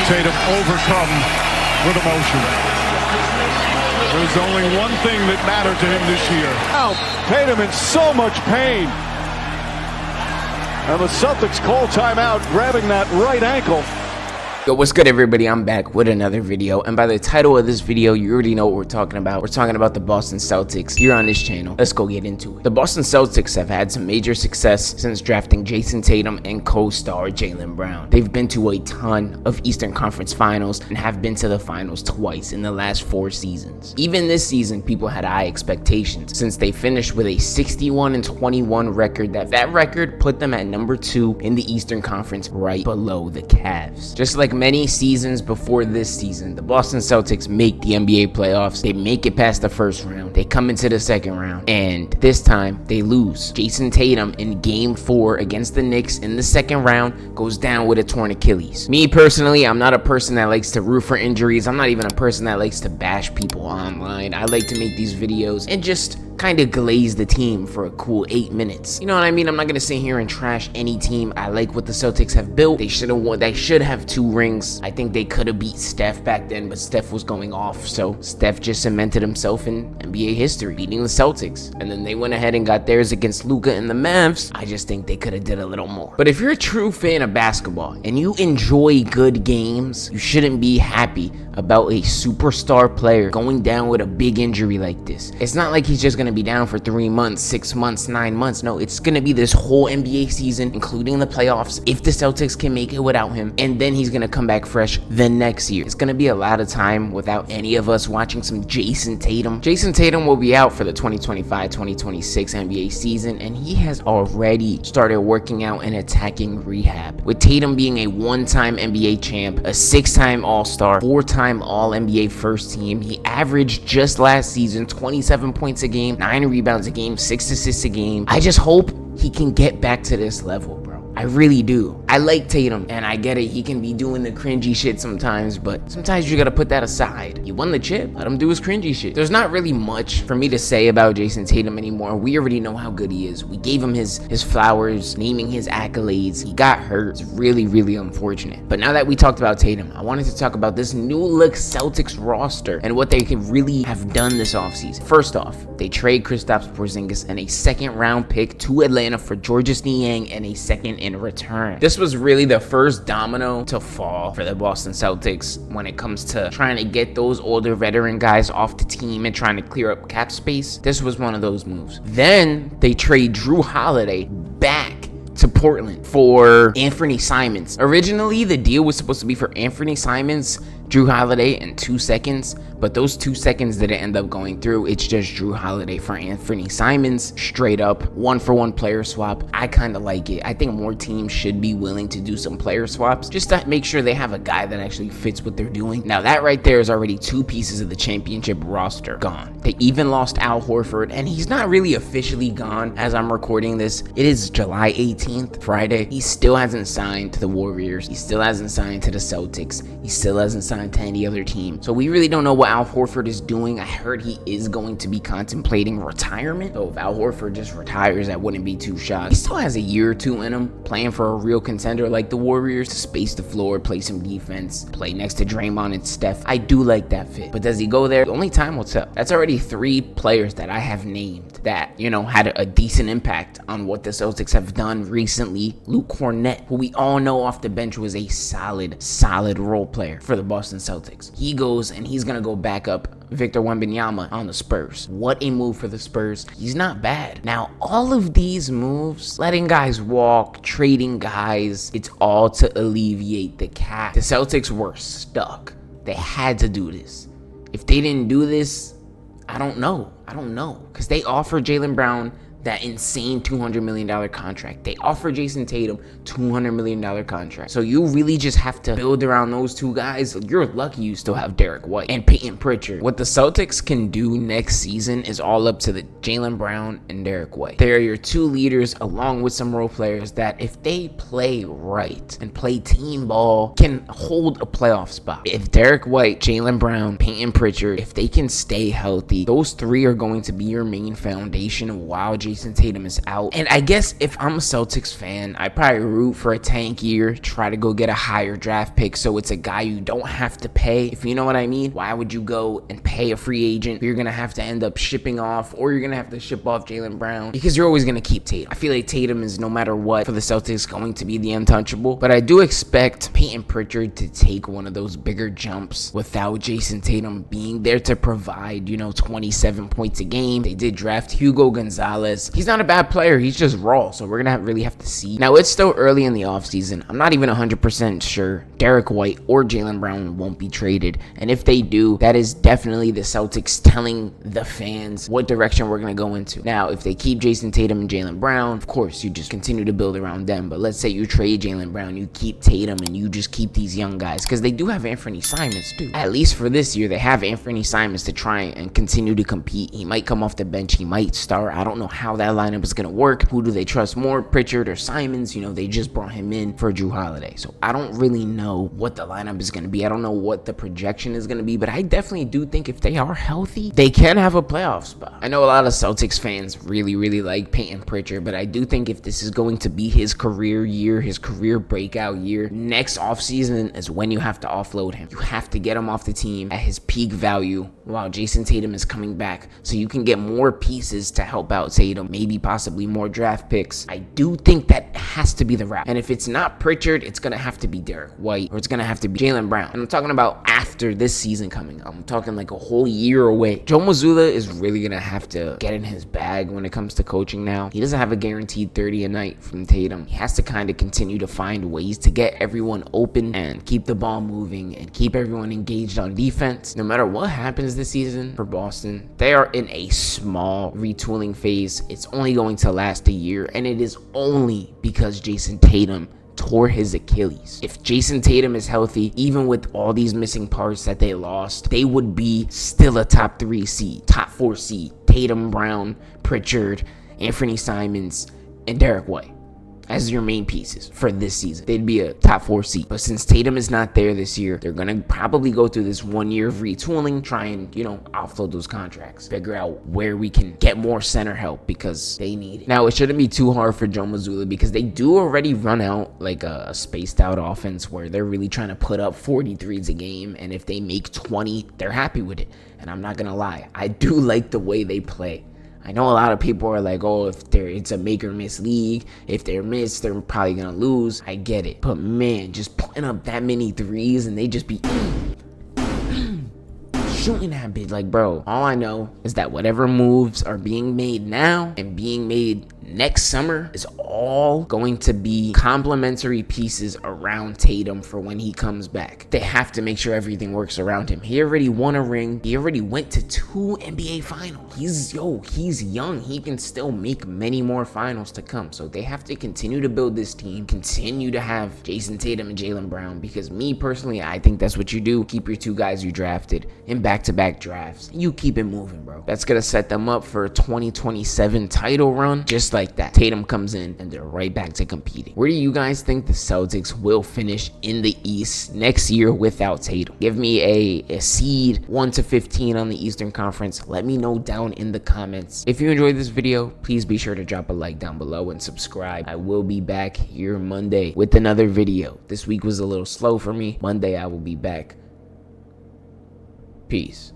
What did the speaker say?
Tatum overcome with emotion. There's only one thing that mattered to him this year. Now, Tatum in so much pain. And the Celtics call timeout, grabbing that right ankle. Yo, what's good, everybody? I'm back with another video, and by the title of this video, you already know what we're talking about. We're talking about the Boston Celtics here on this channel. Let's go get into it. The Boston Celtics have had some major success since drafting Jayson Tatum and co-star Jaylen Brown. They've been to a ton of Eastern Conference Finals and have been to the finals twice in the last 4 seasons. Even this season, people had high expectations since they finished with a 61-21 record. That record put them at number 2 in the Eastern Conference, right below the Cavs. Just like many seasons before this season, the Boston Celtics make the NBA playoffs. They make it past the first round. They come into the second round, and this time they lose. Jayson Tatum in game 4 against the Knicks in the second round goes down with a torn Achilles. Me personally, I'm not a person that likes to root for injuries. I'm not even a person that likes to bash people online. I like to make these videos and just kind of glaze the team for a cool 8 minutes. You know what I mean? I'm not gonna sit here and trash any team. I like what the Celtics have built. They should have 2 rings. I think they could have beat Steph back then, but Steph was going off, so Steph just cemented himself in NBA history, beating the Celtics. And then they went ahead and got theirs against Luka and the Mavs. I just think they could have did a little more. But if you're a true fan of basketball and you enjoy good games, you shouldn't be happy about a superstar player going down with a big injury like this. It's not like he's just gonna be down for 3 months, 6 months, 9 months. No, it's gonna be this whole NBA season, including the playoffs, if the Celtics can make it without him, and then he's gonna come back fresh the next year. It's gonna be a lot of time without any of us watching some Jayson Tatum. Jayson Tatum will be out for the 2025-2026 NBA season, and he has already started working out and attacking rehab. With Tatum being a 1-time NBA champ, a 6-time All-Star, 4-time All-NBA first team, he averaged just last season 27 points a game, 9 rebounds a game, 6 assists a game. I just hope he can get back to this level, bro. I really do. I like Tatum, and I get it. He can be doing the cringy shit sometimes, but sometimes you gotta put that aside. He won the chip. Let him do his cringy shit. There's not really much for me to say about Jayson Tatum anymore. We already know how good he is. We gave him his flowers, naming his accolades. He got hurt. It's really, really unfortunate. But now that we talked about Tatum, I wanted to talk about this new look Celtics roster and what they could really have done this offseason. First off, they trade Kristaps Porzingis and a 2nd-round pick to Atlanta for Georges Niang and a 2nd in return. This was really the first domino to fall for the Boston Celtics when it comes to trying to get those older veteran guys off the team and trying to clear up cap space. This was one of those moves. Then they trade Drew Holiday back to Portland for Anthony Simons. Originally, the deal was supposed to be for Anthony Simons, Drew Holiday, and 2 seconds, but those 2 seconds didn't end up going through. It's just Drew Holiday for Anthony Simons, straight up 1-for-1 player swap. I kind of like it. I think more teams should be willing to do some player swaps just to make sure they have a guy that actually fits what they're doing. Now that right there is already 2 pieces of the championship roster gone. They even lost Al Horford, and he's not really officially gone as I'm recording this. It is July 18th, Friday. He still hasn't signed to the Warriors. He still hasn't signed to the Celtics. He still hasn't signed to any other team. So we really don't know what Al Horford is doing. I heard he is going to be contemplating retirement. So if Al Horford just retires, I wouldn't be too shocked. He still has a year or 2 in him, playing for a real contender like the Warriors, to space the floor, play some defense, play next to Draymond and Steph. I do like that fit. But does he go there? Only time will tell. That's already 3 players that I have named that, you know, had a decent impact on what the Celtics have done recently. Luke Kornet, who we all know off the bench was a solid role player for the Boston Celtics. He goes and he's gonna go back up Victor Wembanyama on the Spurs. What a move for the Spurs. He's not bad. Now, all of these moves, letting guys walk, trading guys, it's all to alleviate the cap. The Celtics were stuck. They had to do this. If they didn't do this, I don't know. Because they offered Jaylen Brown that insane $200 million contract. They offer Jayson Tatum $200 million contract. So you really just have to build around those two guys. You're lucky you still have Derek White and Peyton Pritchard. What the Celtics can do next season is all up to the Jaylen Brown and Derek White. They are your two leaders along with some role players that if they play right and play team ball can hold a playoff spot. If Derek White, Jaylen Brown, Peyton Pritchard, if they can stay healthy, those three are going to be your main foundation while Jayson Jayson Tatum is out. And I guess if I'm a Celtics fan, I probably root for a tank year, try to go get a higher draft pick so it's a guy you don't have to pay, if you know what I mean. Why would you go and pay a free agent you're gonna have to end up shipping off, or you're gonna have to ship off Jaylen Brown, because you're always gonna keep Tatum. I feel like Tatum is, no matter what, for the Celtics going to be the untouchable, but I do expect Peyton Pritchard to take one of those bigger jumps without Jayson Tatum being there to provide, 27 points a game. They did draft Hugo Gonzalez. He's not a bad player, he's just raw, so we're gonna really have to see. Now, it's still early in the offseason. I'm not even 100% sure Derek White or Jaylen Brown won't be traded, and if they do, that is definitely the Celtics telling the fans what direction we're going to go into. Now, if they keep Jayson Tatum and Jaylen Brown, of course, you just continue to build around them, but let's say you trade Jaylen Brown, you keep Tatum, and you just keep these young guys, because they do have Anthony Simons too. At least for this year, they have Anthony Simons to try and continue to compete. He might come off the bench, he might start. I don't know how that lineup is going to work. Who do they trust more, Pritchard or Simons? They just brought him in for Jrue Holiday, so I don't really know what the lineup is going to be. I don't know what the projection is going to be, but I definitely do think if they are healthy, they can have a playoff spot. I know a lot of Celtics fans really like Peyton Pritchard, but I do think if this is going to be his career year, his career breakout year, next offseason is when you have to offload him. You have to get him off the team at his peak value while Jayson Tatum is coming back, so you can get more pieces to help out Tatum, maybe possibly more draft picks. I do think that has to be the route, and if it's not Pritchard, it's gonna have to be Derek White, or it's gonna have to be Jaylen Brown. And I'm talking about after this season coming up. I'm talking like a whole year away. Joe Mazzulla is really gonna have to get in his bag when it comes to coaching now. He doesn't have a guaranteed 30 a night from Tatum. He has to kind of continue to find ways to get everyone open and keep the ball moving and keep everyone engaged on defense. No matter what happens this season for Boston, they are in a small retooling phase. It's only going to last a year, and it is only because Jayson Tatum tore his Achilles. If Jayson Tatum is healthy, even with all these missing parts that they lost, they would be still a top 3 seed, top 4 seed. Tatum, Brown, Pritchard, Anthony Simons, and Derek White as your main pieces for this season. They'd be a top 4 seed. But since Tatum is not there this year, they're gonna probably go through this 1 year of retooling, try and offload those contracts, figure out where we can get more center help, because they need it. Now, it shouldn't be too hard for Joe Mazzulla, because they do already run out like a spaced out offense where they're really trying to put up 43s a game, and if they make 20, they're happy with it. And I'm not gonna lie, I do like the way they play. I know a lot of people are like, oh, it's a make or miss league. If they're missed, they're probably going to lose. I get it. But man, just putting up that many threes and they just be shooting that bitch. Like, bro, all I know is that whatever moves are being made now and being made next summer is all going to be complementary pieces around Tatum for when he comes back. They have to make sure everything works around him. He already won a ring. He already went to 2 NBA finals. He's young. He can still make many more finals to come. So they have to continue to build this team, continue to have Jayson Tatum and Jaylen Brown, because me personally, I think that's what you do. Keep your 2 guys you drafted in back-to-back drafts. You keep it moving, bro. That's going to set them up for a 2027 title run, just like that. Tatum comes in and they're right back to competing. Where do you guys think the Celtics will finish in the East next year without Tatum? Give me a seed 1 to 15 on the Eastern Conference. Let me know down in the comments. If you enjoyed this video, please be sure to drop a like down below and subscribe. I will be back here Monday with another video. This week was a little slow for me. Monday I will be back. Peace.